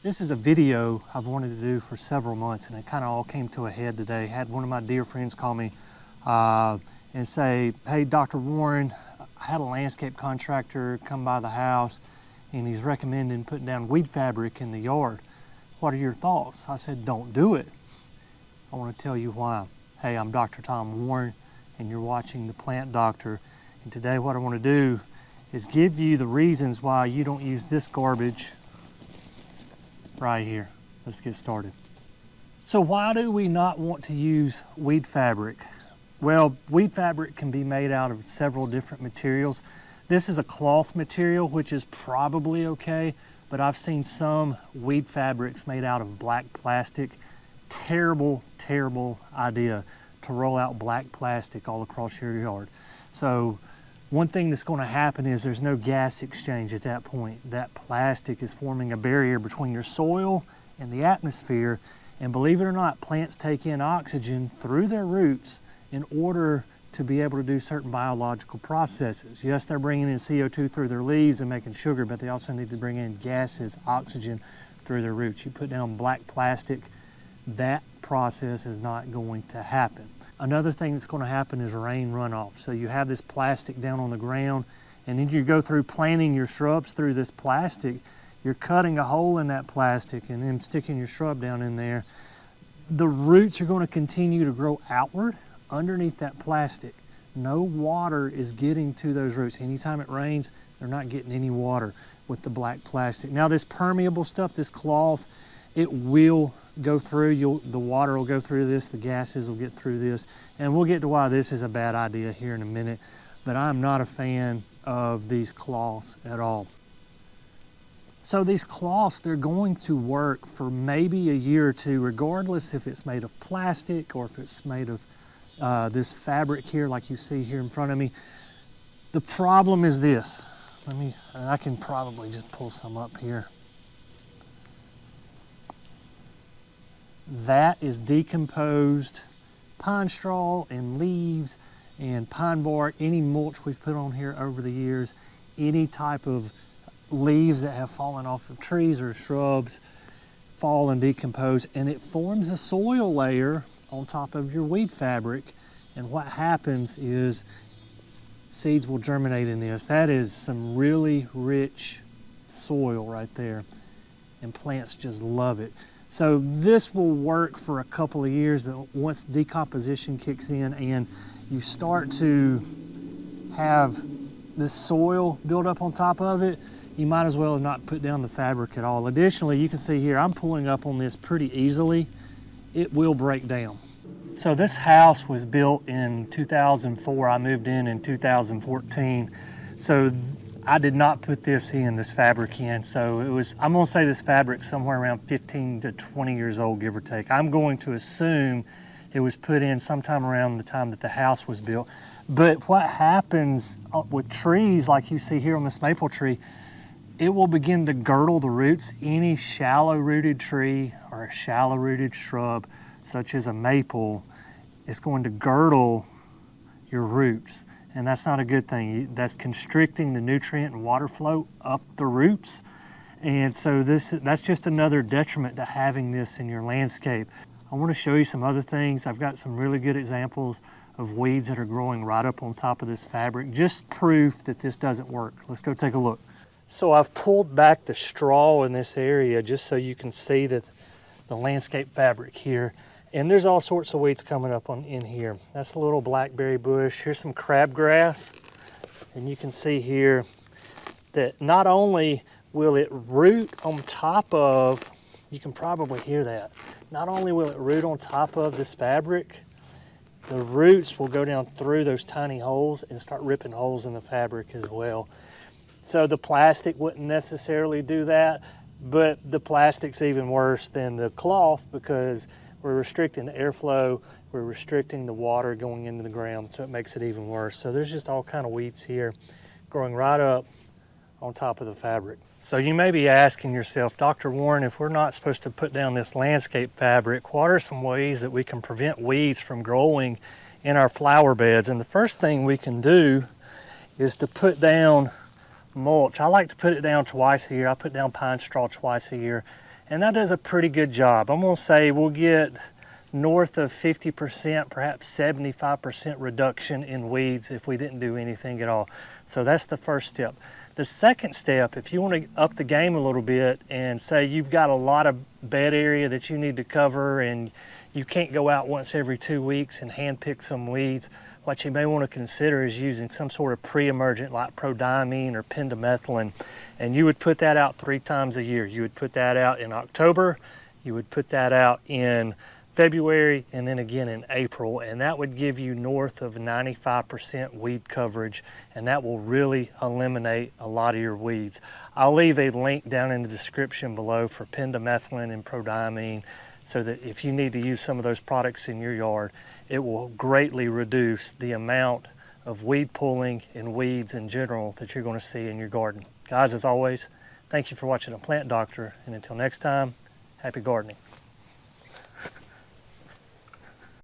This is a video I've wanted to do for several months, and it kind of all came to a head today. I had one of my dear friends call me and say, hey, Dr. Warren, I had a landscape contractor come by the house and he's recommending putting down weed fabric in the yard. What are your thoughts? I said, don't do it. I want to tell you why. Hey, I'm Dr. Tom Warren and you're watching The Plant Doctor. And today what I want to do is give you the reasons why you don't use this garbage right here. Let's get started. So why do we not want to use weed fabric? Well, weed fabric can be made out of several different materials. This is a cloth material, which is probably okay, but I've seen some weed fabrics made out of black plastic. Terrible, terrible idea to roll out black plastic all across your yard. So one thing that's going to happen is there's no gas exchange at that point. That plastic is forming a barrier between your soil and the atmosphere. And believe it or not, plants take in oxygen through their roots in order to be able to do certain biological processes. Yes, they're bringing in CO2 through their leaves and making sugar, but they also need to bring in gases, oxygen through their roots. You put down black plastic, that process is not going to happen. Another thing that's going to happen is rain runoff. So you have this plastic down on the ground, and then you go through planting your shrubs through this plastic. You're cutting a hole in that plastic and then sticking your shrub down in there. The roots are going to continue to grow outward underneath that plastic. No water is getting to those roots. Anytime it rains, they're not getting any water with the black plastic. Now this permeable stuff, this cloth, it will go through, the water will go through this, the gases will get through this, and we'll get to why this is a bad idea here in a minute, but I'm not a fan of these cloths at all. So these cloths, they're going to work for maybe a year or two, regardless if it's made of plastic or if it's made of this fabric here like you see here in front of me. The problem is this. I can probably just pull some up here. That is decomposed pine straw and leaves and pine bark, any mulch we've put on here over the years, any type of leaves that have fallen off of trees or shrubs fall and decompose, and it forms a soil layer on top of your weed fabric. And what happens is seeds will germinate in this. That is some really rich soil right there, and plants just love it. So this will work for a couple of years, but once decomposition kicks in and you start to have this soil build up on top of it, you might as well not put down the fabric at all. Additionally, you can see here, I'm pulling up on this pretty easily. It will break down. So this house was built in 2004. I moved in 2014. So I did not put this fabric in. So I'm gonna say this fabric somewhere around 15 to 20 years old, give or take. I'm going to assume it was put in sometime around the time that the house was built. But what happens with trees, like you see here on this maple tree, it will begin to girdle the roots. Any shallow rooted tree or a shallow rooted shrub, such as a maple, it's going to girdle your roots. And that's not a good thing. That's constricting the nutrient and water flow up the roots. And so that's just another detriment to having this in your landscape. I want to show you some other things. I've got some really good examples of weeds that are growing right up on top of this fabric. Just proof that this doesn't work. Let's go take a look. So I've pulled back the straw in this area just so you can see that the landscape fabric here. And there's all sorts of weeds coming up in here. That's a little blackberry bush. Here's some crabgrass. And you can see here that not only will it root on top of, you can probably hear that, not only will it root on top of this fabric, the roots will go down through those tiny holes and start ripping holes in the fabric as well. So the plastic wouldn't necessarily do that, but the plastic's even worse than the cloth because we're restricting the airflow, we're restricting the water going into the ground, so it makes it even worse. So there's just all kind of weeds here growing right up on top of the fabric. So you may be asking yourself, Dr. Warren, if we're not supposed to put down this landscape fabric, what are some ways that we can prevent weeds from growing in our flower beds? And the first thing we can do is to put down mulch. I like to put it down twice a year. I put down pine straw twice a year. and that does a pretty good job. I'm gonna say we'll get north of 50%, perhaps 75% reduction in weeds if we didn't do anything at all. So that's the first step. The second step, if you want to up the game a little bit and say you've got a lot of bed area that you need to cover and you can't go out once every 2 weeks and hand pick some weeds, what you may want to consider is using some sort of pre-emergent like prodiamine or pendimethalin, and you would put that out 3 times a year. You would put that out in October, you would put that out in February, and then again in April, and that would give you north of 95% weed coverage, and that will really eliminate a lot of your weeds. I'll leave a link down in the description below for pendimethalin and prodiamine, so that if you need to use some of those products in your yard, it will greatly reduce the amount of weed pulling and weeds in general that you're going to see in your garden. Guys, as always, thank you for watching The Plant Doctor, and until next time, happy gardening.